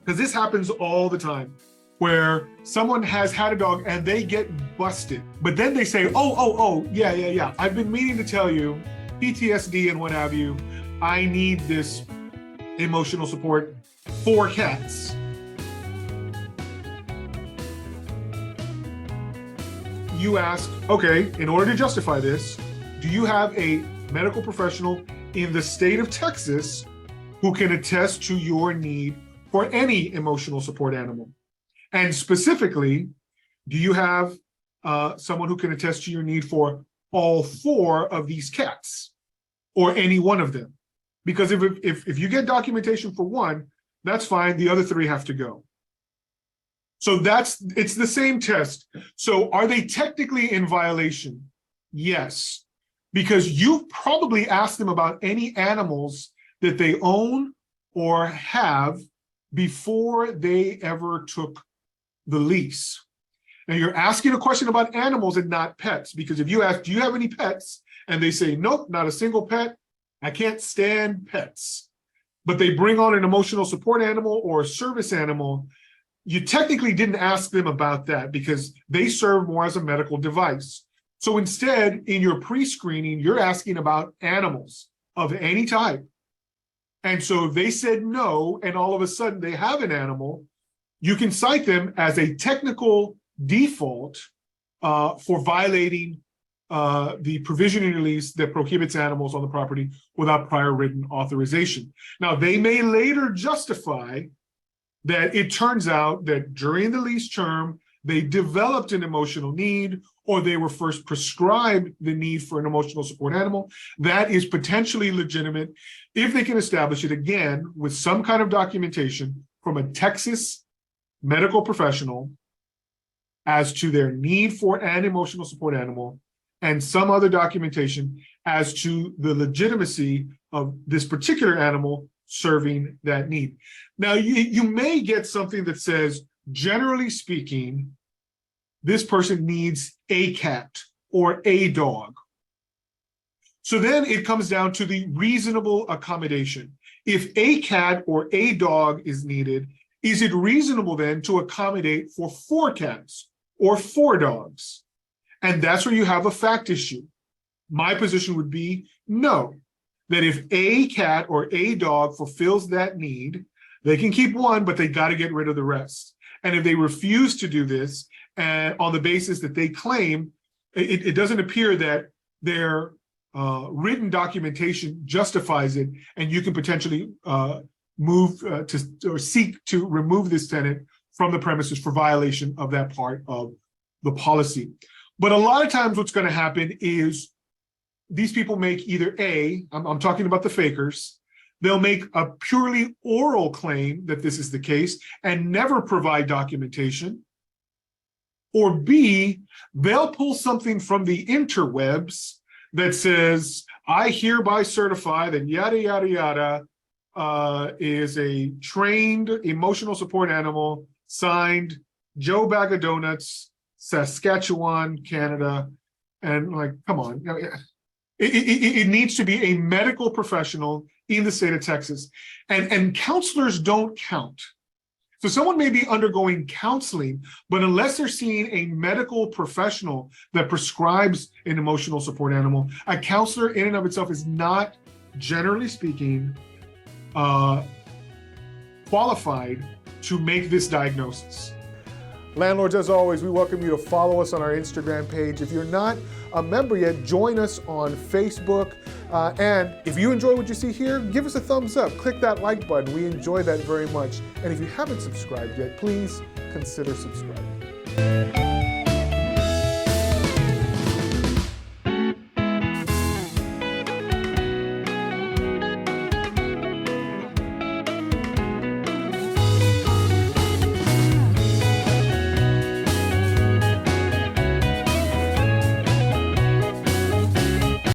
because this happens all the time, where someone has had a dog and they get busted, but then they say, yeah, I've been meaning to tell you, PTSD and what have you, I need this emotional support for cats. You ask, okay, in order to justify this, do you have a medical professional in the state of Texas who can attest to your need for any emotional support animal? And specifically, do you have someone who can attest to your need for all 4 of these cats or any one of them? Because if you get documentation for one, that's fine. The other 3 have to go. So it's the same test. So are they technically in violation? Yes, because you've probably asked them about any animals that they own or have before they ever took the lease. Now you're asking a question about animals and not pets, because if you ask, do you have any pets? And they say, nope, not a single pet. I can't stand pets. But they bring on an emotional support animal or a service animal. You technically didn't ask them about that because they serve more as a medical device. So instead, in your pre-screening, you're asking about animals of any type. And so if they said no, and all of a sudden they have an animal, you can cite them as a technical default for violating the provision in your lease that prohibits animals on the property without prior written authorization. Now, they may later justify that it turns out that during the lease term, they developed an emotional need, or they were first prescribed the need for an emotional support animal. That is potentially legitimate if they can establish it, again, with some kind of documentation from a Texas medical professional as to their need for an emotional support animal, and some other documentation as to the legitimacy of this particular animal serving that need. Now, you may get something that says, generally speaking, this person needs a cat or a dog. So then it comes down to the reasonable accommodation. If a cat or a dog is needed, is it reasonable then to accommodate for 4 cats or 4 dogs? And that's where you have a fact issue. My position would be no, that if a cat or a dog fulfills that need, they can keep one, but they got to get rid of the rest. And if they refuse to do this, and on the basis that they claim, it doesn't appear that their written documentation justifies it, and you can potentially move or seek to remove this tenant from the premises for violation of that part of the policy. But a lot of times what's going to happen is these people make either I'm talking about the fakers, they'll make a purely oral claim that this is the case and never provide documentation, or B, they'll pull something from the interwebs that says, I hereby certify that yada, yada, yada is a trained emotional support animal, signed Joe Bag of Donuts, Saskatchewan, Canada. And like, come on. It needs to be a medical professional in the state of Texas. And counselors don't count. So someone may be undergoing counseling, but unless they're seeing a medical professional that prescribes an emotional support animal, a counselor in and of itself is not, generally speaking, qualified to make this diagnosis. Landlords, as always, we welcome you to follow us on our Instagram page. If you're not a member yet, join us on Facebook. And if you enjoy what you see here, give us a thumbs up. Click that like button. We enjoy that very much. And if you haven't subscribed yet, please consider subscribing.